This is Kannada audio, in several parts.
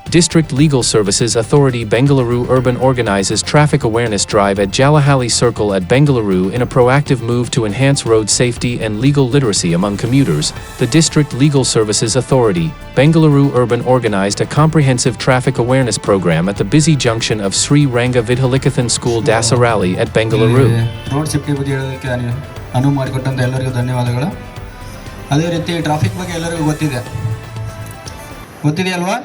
District Legal Services Authority Bengaluru Urban organizes traffic awareness drive at Jalahalli Circle at Bengaluru in a proactive move to enhance road safety and legal literacy among commuters. The District Legal Services Authority, Bengaluru Urban organized a comprehensive traffic awareness program at the busy junction of Sri Ranga Vidhalikathan School Dasaralli at Bengaluru. Road safety ಬಗ್ಗೆ ಹೇಳೋದಕ್ಕೆ ಅನುವು ಮಾಡಿಕೊಟ್ಟಂತ ಎಲ್ಲರಿಗೂ ಧನ್ಯವಾದಗಳು. ಅದೇ ರೀತಿ ಟ್ರಾಫಿಕ್ ಬಗ್ಗೆ ಎಲ್ಲರಿಗೂ ಗೊತ್ತಿದೆಯಲ್ವಾ?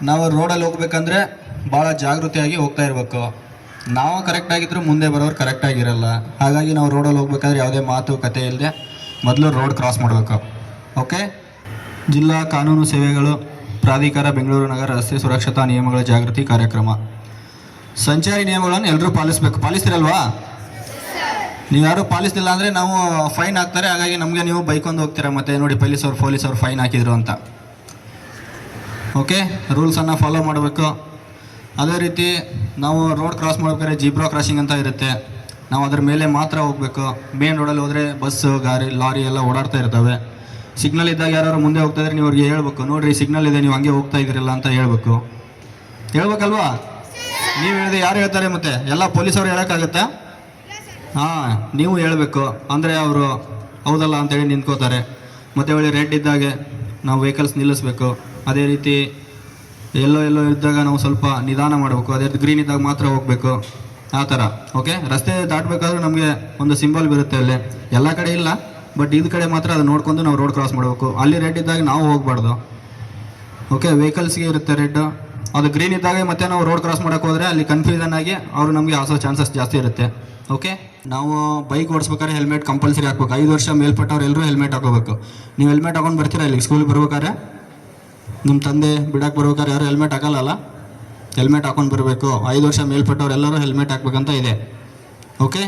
ನಾವು ರೋಡಲ್ಲಿ ಹೋಗ್ಬೇಕಂದ್ರೆ ಭಾಳ ಜಾಗೃತಿಯಾಗಿ ಹೋಗ್ತಾ ಇರಬೇಕು. ನಾವು ಕರೆಕ್ಟಾಗಿದ್ದರೂ ಮುಂದೆ ಬರೋರು ಕರೆಕ್ಟಾಗಿರಲ್ಲ. ಹಾಗಾಗಿ ನಾವು ರೋಡಲ್ಲಿ ಹೋಗ್ಬೇಕಾದ್ರೆ ಯಾವುದೇ ಮಾತುಕತೆ ಇಲ್ಲದೆ ಮೊದಲು ರೋಡ್ ಕ್ರಾಸ್ ಮಾಡಬೇಕು. ಓಕೆ. ಜಿಲ್ಲಾ ಕಾನೂನು ಸೇವೆಗಳು ಪ್ರಾಧಿಕಾರ ಬೆಂಗಳೂರು ನಗರ ರಸ್ತೆ ಸುರಕ್ಷತಾ ನಿಯಮಗಳ ಜಾಗೃತಿ ಕಾರ್ಯಕ್ರಮ. ಸಂಚಾರಿ ನಿಯಮಗಳನ್ನು ಎಲ್ಲರೂ ಪಾಲಿಸ್ತಿರಲ್ವಾ? ನೀವು ಯಾರು ಪಾಲಿಸ್ತಿಲ್ಲ ಅಂದರೆ ನಾವು ಫೈನ್ ಹಾಕ್ತಾರೆ. ಹಾಗಾಗಿ ನಮಗೆ ನೀವು ಬೈಕೊಂಡು ಹೋಗ್ತೀರಾ, ಮತ್ತು ನೋಡಿ ಪೊಲೀಸವ್ರು ಫೈನ್ ಹಾಕಿದ್ರು ಅಂತ. ಓಕೆ, ರೂಲ್ಸನ್ನು ಫಾಲೋ ಮಾಡಬೇಕು. ಅದೇ ರೀತಿ ನಾವು ರೋಡ್ ಕ್ರಾಸ್ ಮಾಡ್ಬೇಕಾದ್ರೆ ಜೀಬ್ರಾ ಕ್ರಾಸಿಂಗ್ ಅಂತ ಇರುತ್ತೆ. ನಾವು ಅದ್ರ ಮೇಲೆ ಮಾತ್ರ ಹೋಗಬೇಕು. ಮೇನ್ ರೋಡಲ್ಲಿ ಹೋದರೆ ಬಸ್ಸು ಲಾರಿ ಎಲ್ಲ ಓಡಾಡ್ತಾ ಇರ್ತವೆ. ಸಿಗ್ನಲ್ ಇದ್ದಾಗ ಯಾರು ಮುಂದೆ ಹೋಗ್ತಾ ಇದ್ರೆ ನೀವು ಅವ್ರಿಗೆ ಹೇಳ್ಬೇಕು, ನೋಡಿರಿ ಸಿಗ್ನಲ್ ಇದೆ, ನೀವು ಹಂಗೆ ಹೋಗ್ತಾ ಇದ್ದೀರಲ್ಲ ಅಂತ ಹೇಳ್ಬೇಕಲ್ವಾ? ನೀವು ಹೇಳಿದೆ ಯಾರು ಹೇಳ್ತಾರೆ? ಮತ್ತು ಎಲ್ಲ ಪೊಲೀಸವ್ರು ಹೇಳೋಕ್ಕಾಗತ್ತಾ? ಹಾಂ, ನೀವು ಹೇಳಬೇಕು. ಅಂದರೆ ಅವರು ಹೌದಲ್ಲ ಅಂತೇಳಿ ನಿಂತ್ಕೋತಾರೆ. ಮತ್ತು ಒಳ್ಳೆ ರೆಡ್ ಇದ್ದಾಗೆ ನಾವು ವೆಹಿಕಲ್ಸ್ ನಿಲ್ಲಿಸ್ಬೇಕು. ಅದೇ ರೀತಿ ಎಲ್ಲೋ ಇದ್ದಾಗ ನಾವು ಸ್ವಲ್ಪ ನಿಧಾನ ಮಾಡಬೇಕು. ಅದೇ ರೀತಿ ಗ್ರೀನ್ ಇದ್ದಾಗ ಮಾತ್ರ ಹೋಗಬೇಕು, ಆ ಥರ. ಓಕೆ, ರಸ್ತೆ ದಾಟಬೇಕಾದ್ರೂ ನಮಗೆ ಒಂದು ಸಿಂಬಲ್ ಬರುತ್ತೆ. ಅಲ್ಲಿ ಎಲ್ಲ ಕಡೆ ಇಲ್ಲ, ಬಟ್ ಇದು ಕಡೆ ಮಾತ್ರ ಅದು ನೋಡ್ಕೊಂಡು ನಾವು ರೋಡ್ ಕ್ರಾಸ್ ಮಾಡಬೇಕು. ಅಲ್ಲಿ ರೆಡ್ ಇದ್ದಾಗ ನಾವು ಹೋಗಬಾರ್ದು. ಓಕೆ, ವೆಹಿಕಲ್ಸ್ಗೆ ಇರುತ್ತೆ ರೆಡ್. ಅದು ಗ್ರೀನ್ ಇದ್ದಾಗ ಮತ್ತೆ ನಾವು ರೋಡ್ ಕ್ರಾಸ್ ಮಾಡೋಕ್ಕೆ ಹೋದರೆ ಅಲ್ಲಿ ಕನ್ಫ್ಯೂಷನ್ ಆಗಿ ಅವರು ನಮಗೆ ಹಾಸೋ ಚಾನ್ಸಸ್ ಜಾಸ್ತಿ ಇರುತ್ತೆ. ಓಕೆ, ನಾವು ಬೈಕ್ ಓಡಿಸ್ಬೇಕಾದ್ರೆ ಹೆಲ್ಮೆಟ್ ಕಂಪಲ್ಸರಿ ಹಾಕ್ಬೇಕು. 5 ವರ್ಷ ಮೇಲ್ಪಟ್ಟವ್ರು ಎಲ್ಲರೂ ಹೆಲ್ಮೆಟ್ ಹಾಕೋಬೇಕು. ನೀವು ಹೆಲ್ಮೆಟ್ ಹಾಕೊಂಡು ಬರ್ತೀರಾ ಇಲ್ಲಿ ಸ್ಕೂಲಿಗೆ ಬರ್ಬೇಕಾದ್ರೆ? ನಿಮ್ಮ ತಂದೆ ಬಿಡಕ್ಕೆ ಬರ್ಬೇಕಾದ್ರೆ ಯಾರು ಹೆಲ್ಮೆಟ್ ಹಾಕಲ್ಲ. ಹೆಲ್ಮೆಟ್ ಹಾಕೊಂಡು ಬರಬೇಕು. 5 ವರ್ಷ ಮೇಲ್ಪಟ್ಟವ್ರು ಎಲ್ಲರೂ ಹೆಲ್ಮೆಟ್ ಹಾಕ್ಬೇಕಂತ ಇದೆ. ಓಕೆ,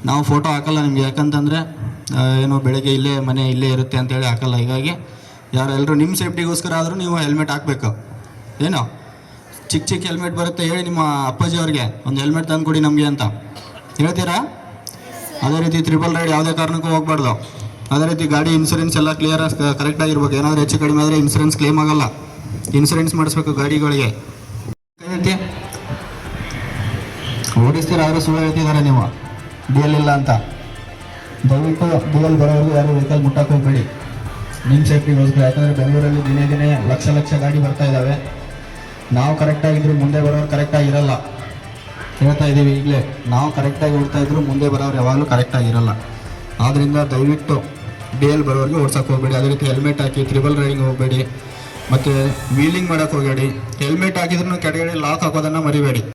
ನಾವು ಫೋಟೋ ಹಾಕಲ್ಲ ನಿಮಗೆ, ಯಾಕಂತಂದರೆ ಏನೋ ಬೆಳಗ್ಗೆ ಮನೆ ಇಲ್ಲೇ ಇರುತ್ತೆ ಅಂತೇಳಿ ಹಾಕಲ್ಲ. ಹೀಗಾಗಿ ಎಲ್ಲರೂ ನಿಮ್ಮ ಸೇಫ್ಟಿಗೋಸ್ಕರ ಆದರೂ ನೀವು ಹೆಲ್ಮೆಟ್ ಹಾಕಬೇಕು. ಏನೋ ಚಿಕ್ಕ ಹೆಲ್ಮೆಟ್ ಬರುತ್ತೆ, ಹೇಳಿ ನಿಮ್ಮ ಅಪ್ಪಾಜಿ ಅವ್ರಿಗೆ ಒಂದು ಹೆಲ್ಮೆಟ್ ತಂದು ಕೊಡಿ ನಮಗೆ ಅಂತ ಹೇಳ್ತೀರಾ? ಅದೇ ರೀತಿ ಟ್ರಿಪಲ್ ರೈಡ್ ಯಾವುದೇ ಕಾರಣಕ್ಕೂ ಹೋಗ್ಬಾರ್ದು. ಅದೇ ರೀತಿ ಗಾಡಿ ಇನ್ಸೂರೆನ್ಸ್ ಎಲ್ಲ ಕ್ಲಿಯರ್ ಕರೆಕ್ಟಾಗಿರ್ಬೇಕು. ಏನಾದರೂ ಹೆಚ್ಚು ಕಡಿಮೆ ಆದರೆ ಇನ್ಸೂರೆನ್ಸ್ ಕ್ಲೇಮ್ ಆಗಲ್ಲ. ಇನ್ಸೂರೆನ್ಸ್ ಮಾಡಿಸ್ಬೇಕು ಗಾಡಿಗಳಿಗೆ. ಹೇಳ್ತಿ ಓಡಿಸ್ತೀರಾ? ಆದರೆ ಸುಳ್ಳು ಹೇಳ್ತಿದ್ದಾರೆ ನೀವು, DL ಇಲ್ಲ ಅಂತ. ದಯವಿಟ್ಟು DL ಬರೋವರೆಗೂ ಯಾರು ವೆಹಿಕಲ್ ಮುಟ್ಟಕ್ಕೆ ಹೋಗಬೇಡಿ, ನಿಮ್ಮ ಸೇಫ್ಟಿಗೋಸ್ಕರ. ಯಾಕಂದರೆ ಬೆಂಗಳೂರಲ್ಲಿ ದಿನೇ ಲಕ್ಷ ಗಾಡಿ ಬರ್ತಾ ಇದ್ದಾವೆ. ನಾವು ಕರೆಕ್ಟಾಗಿದ್ದರೂ ಮುಂದೆ ಬರೋರು ಕರೆಕ್ಟಾಗಿರಲ್ಲ. ಹೇಳ್ತಾ ಇದ್ದೀವಿ ಈಗಲೇ, ನಾವು ಕರೆಕ್ಟಾಗಿ ಓಡ್ತಾ ಇದ್ರು ಮುಂದೆ ಬರೋರು ಯಾವಾಗಲೂ ಕರೆಕ್ಟಾಗಿರಲ್ಲ. ಆದ್ದರಿಂದ ದಯವಿಟ್ಟು DL ಬರೋರಿಗೆ ಓಡ್ಸೋಕ್ಕೆ ಹೋಗಬೇಡಿ. ಅದೇ ರೀತಿ ಹೆಲ್ಮೆಟ್ ಹಾಕಿ ಟ್ರಿಬಲ್ ರೈಡಿಂಗ್ ಹೋಗಬೇಡಿ, ಮತ್ತು ವೀಲಿಂಗ್ ಮಾಡೋಕ್ಕೆ ಹೋಗಬೇಡಿ. ಹೆಲ್ಮೆಟ್ ಹಾಕಿದ್ರೂ ಕೆಳಗಡೆ ಲಾಕ್ ಹಾಕೋದನ್ನು ಮರಿಬೇಡಿ.